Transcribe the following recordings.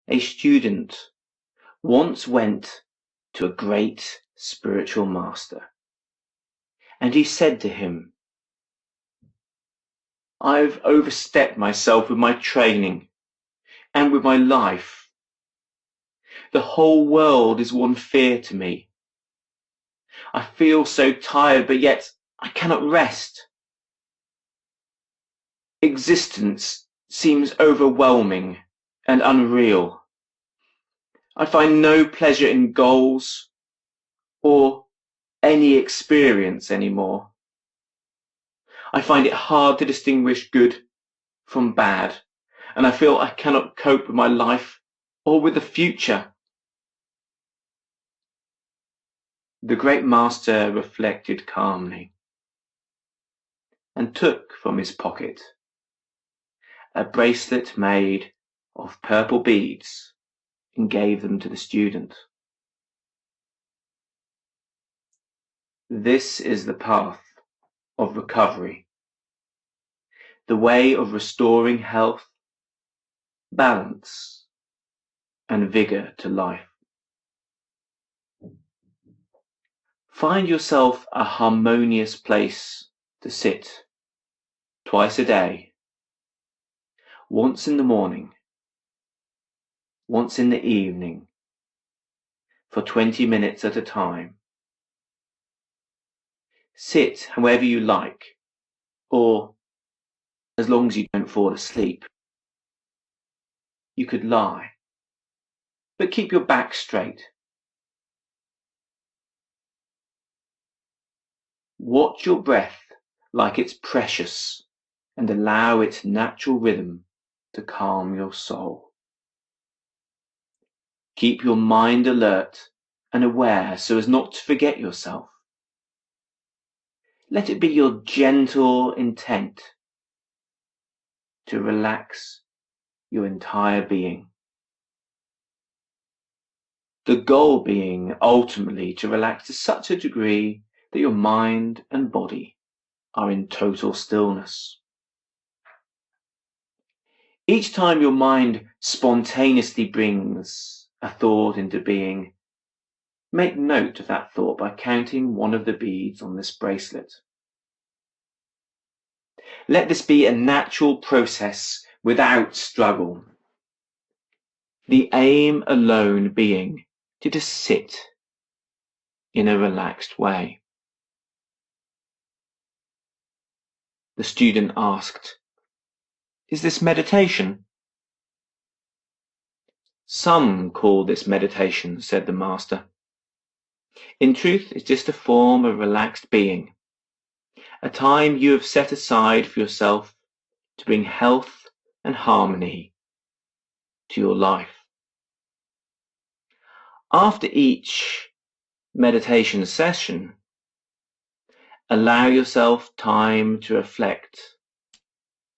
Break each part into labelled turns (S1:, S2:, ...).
S1: A student once went to a great spiritual master, and he said to him, "I've overstepped myself with my training and with my life. The whole world is one fear to me. I feel so tired, but yet I cannot rest. Existence seems overwhelming and unreal. I find no pleasure in goals or any experience anymore. I find it hard to distinguish good from bad, and I feel I cannot cope with my life or with the future." The great master reflected calmly and took from his pocket a bracelet made of purple beads and gave them to the student. "This is the path of recovery, the way of restoring health, balance, and vigor to life. Find yourself a harmonious place to sit twice a day, once in the morning, once in the evening, for 20 minutes at a time. Sit however you like, or as long as you don't fall asleep. You could lie, but keep your back straight. Watch your breath like it's precious and allow its natural rhythm to calm your soul. Keep your mind alert and aware so as not to forget yourself. Let it be your gentle intent to relax your entire being. The goal being ultimately to relax to such a degree that your mind and body are in total stillness. Each time your mind spontaneously brings a thought into being, make note of that thought by counting one of the beads on this bracelet. Let this be a natural process without struggle. The aim alone being to just sit in a relaxed way. The student asked, "Is this meditation?" "Some call this meditation," said the master. "In truth, it's just a form of relaxed being, a time you have set aside for yourself to bring health and harmony to your life." After each meditation session, allow yourself time to reflect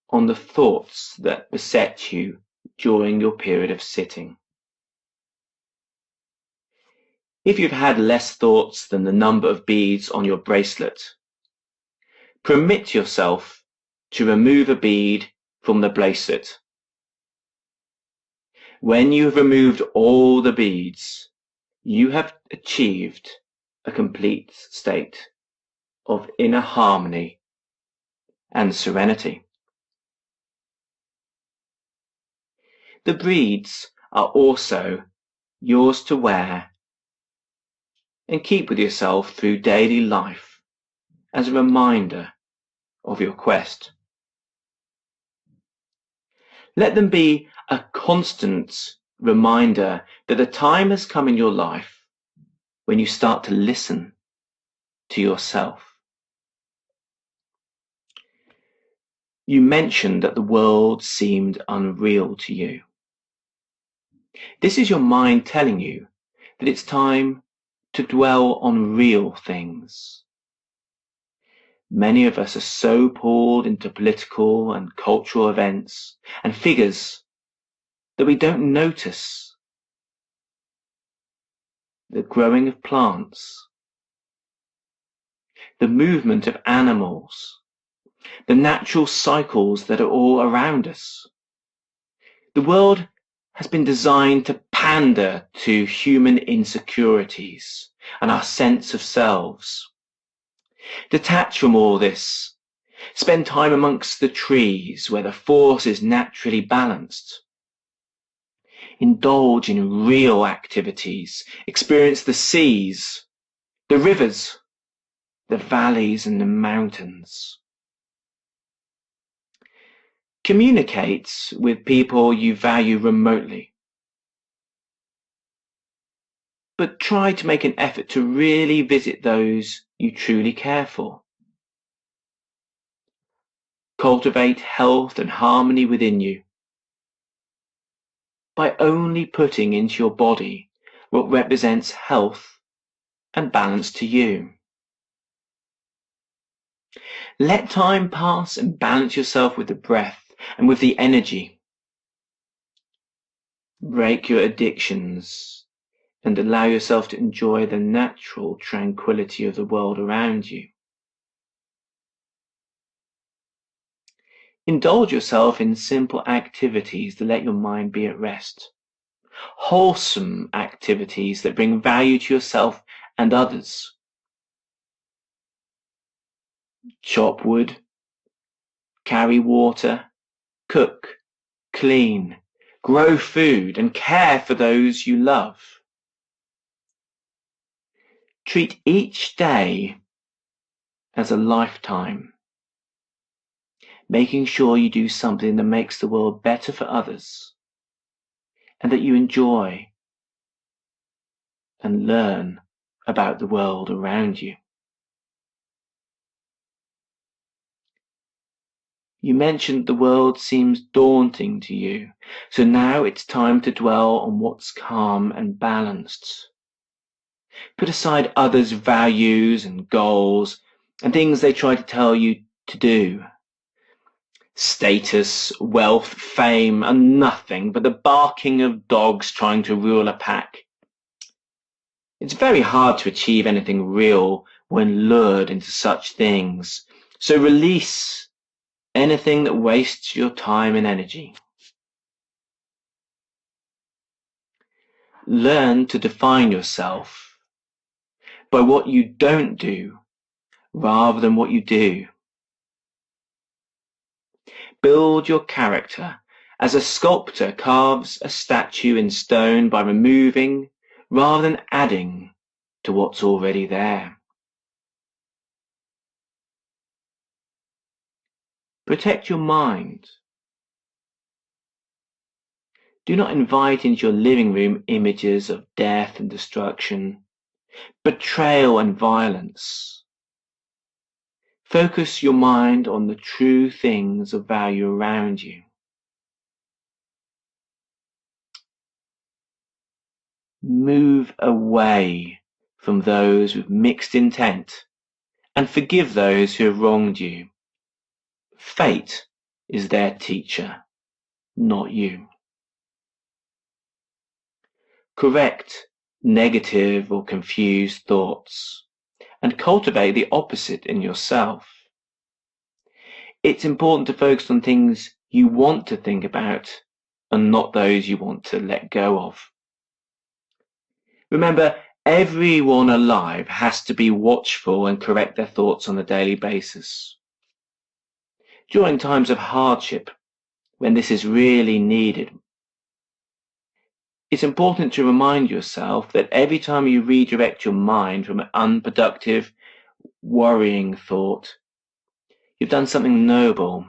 S1: on the thoughts that beset you during your period of sitting. If you've had less thoughts than the number of beads on your bracelet, permit yourself to remove a bead from the bracelet. When you have removed all the beads, you have achieved a complete state of inner harmony and serenity. The beads are also yours to wear and keep with yourself through daily life as a reminder of your quest. Let them be a constant reminder that a time has come in your life when you start to listen to yourself. You mentioned that the world seemed unreal to you. This is your mind telling you that it's time to dwell on real things. Many of us are so pulled into political and cultural events and figures that we don't notice the growing of plants, the movement of animals, the natural cycles that are all around us. The world has been designed to pander to human insecurities and our sense of selves. Detach from all this. Spend time amongst the trees where the force is naturally balanced. Indulge in real activities. Experience the seas, the rivers, the valleys and the mountains. Communicate with people you value remotely, but try to make an effort to really visit those you truly care for. Cultivate health and harmony within you by only putting into your body what represents health and balance to you. Let time pass and balance yourself with the breath and with the energy. Break your addictions and allow yourself to enjoy the natural tranquility of the world around you. Indulge yourself in simple activities to let your mind be at rest. Wholesome activities that bring value to yourself and others. Chop wood, carry water, cook, clean, grow food, and care for those you love. Treat each day as a lifetime, making sure you do something that makes the world better for others and that you enjoy and learn about the world around you. You mentioned the world seems daunting to you, so now it's time to dwell on what's calm and balanced. Put aside others' values and goals and things they try to tell you to do. Status, wealth, fame are nothing but the barking of dogs trying to rule a pack. It's very hard to achieve anything real when lured into such things, so release anything that wastes your time and energy. Learn to define yourself by what you don't do rather than what you do. Build your character as a sculptor carves a statue in stone by removing rather than adding to what's already there. Protect your mind. Do not invite into your living room images of death and destruction, betrayal and violence. Focus your mind on the true things of value around you. Move away from those with mixed intent and forgive those who have wronged you. Fate is their teacher, not you. Correct negative or confused thoughts and cultivate the opposite in yourself. It's important to focus on things you want to think about and not those you want to let go of. Remember, everyone alive has to be watchful and correct their thoughts on a daily basis. During times of hardship, when this is really needed, it's important to remind yourself that every time you redirect your mind from an unproductive, worrying thought, you've done something noble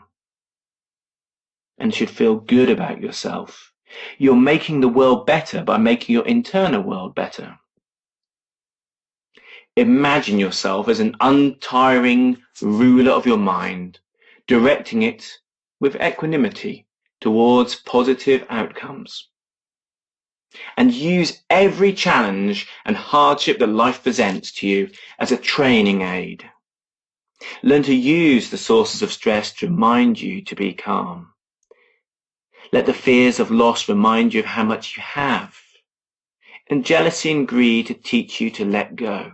S1: and should feel good about yourself. You're making the world better by making your internal world better. Imagine yourself as an untiring ruler of your mind, directing it with equanimity towards positive outcomes. And use every challenge and hardship that life presents to you as a training aid. Learn to use the sources of stress to remind you to be calm. Let the fears of loss remind you of how much you have, and jealousy and greed to teach you to let go.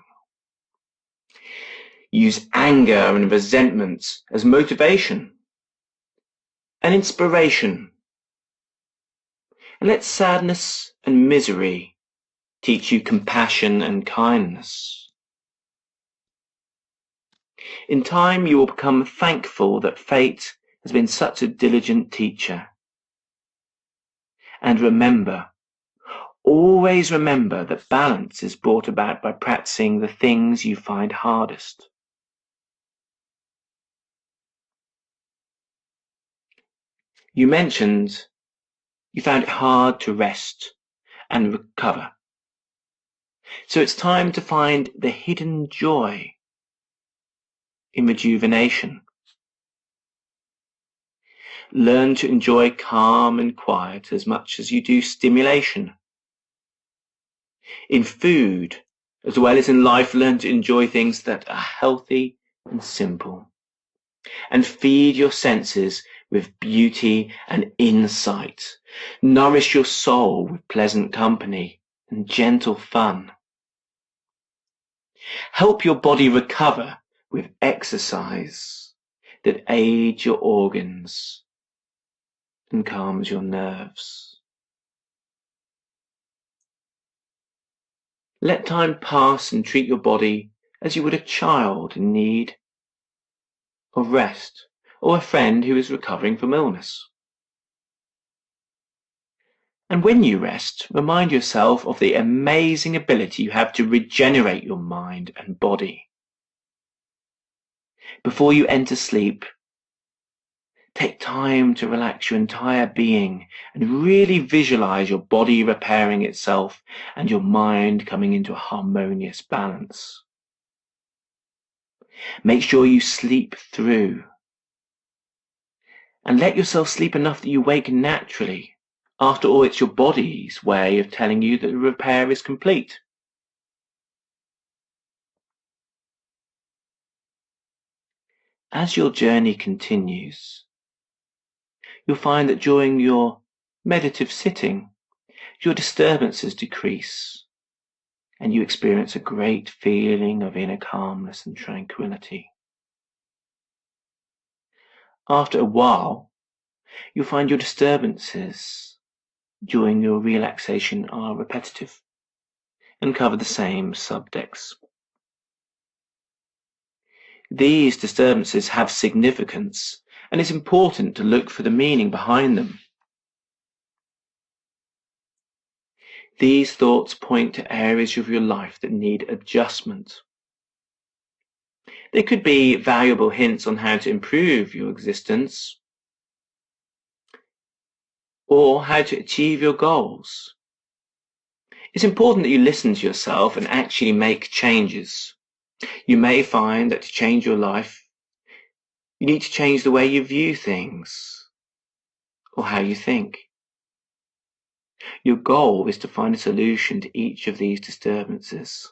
S1: Use anger and resentment as motivation and inspiration. And let sadness and misery teach you compassion and kindness. In time you will become thankful that fate has been such a diligent teacher. And remember, always remember that balance is brought about by practicing the things you find hardest. You mentioned you found it hard to rest and recover. So it's time to find the hidden joy in rejuvenation. Learn to enjoy calm and quiet as much as you do stimulation. In food, as well as in life, learn to enjoy things that are healthy and simple. And feed your senses with beauty and insight. Nourish your soul with pleasant company and gentle fun. Help your body recover with exercise that aids your organs and calms your nerves. Let time pass and treat your body as you would a child in need of rest or a friend who is recovering from illness. And when you rest, remind yourself of the amazing ability you have to regenerate your mind and body. Before you enter sleep, take time to relax your entire being and really visualize your body repairing itself and your mind coming into a harmonious balance. Make sure you sleep through and let yourself sleep enough that you wake naturally. After all, it's your body's way of telling you that the repair is complete. As your journey continues, you'll find that during your meditative sitting, your disturbances decrease and you experience a great feeling of inner calmness and tranquility. After a while, you'll find your disturbances during your relaxation are repetitive and cover the same subjects. These disturbances have significance, and it's important to look for the meaning behind them. These thoughts point to areas of your life that need adjustment. They could be valuable hints on how to improve your existence or how to achieve your goals. It's important that you listen to yourself and actually make changes. You may find that to change your life, you need to change the way you view things or how you think. Your goal is to find a solution to each of these disturbances.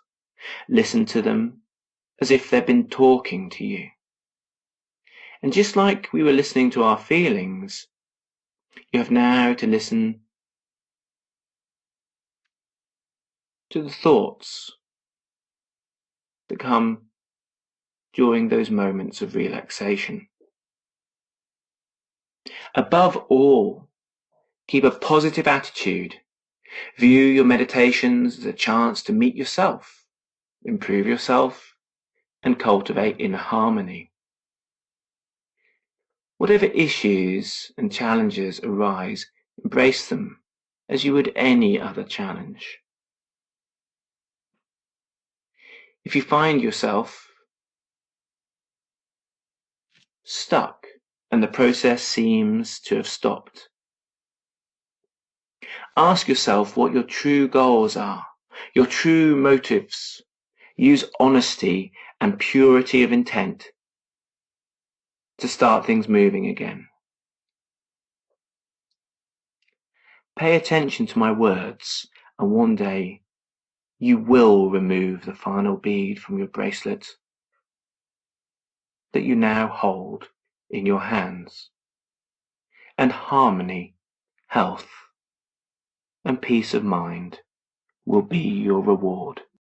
S1: Listen to them as if they've been talking to you. And just like we were listening to our feelings, you have now to listen to the thoughts that come during those moments of relaxation. Above all, keep a positive attitude. View your meditations as a chance to meet yourself, improve yourself, and cultivate inner harmony. Whatever issues and challenges arise, embrace them as you would any other challenge. If you find yourself stuck and the process seems to have stopped, ask yourself what your true goals are, your true motives. Use honesty and purity of intent to start things moving again. Pay attention to my words, and one day you will remove the final bead from your bracelet that you now hold in your hands. And harmony, health, and peace of mind will be your reward.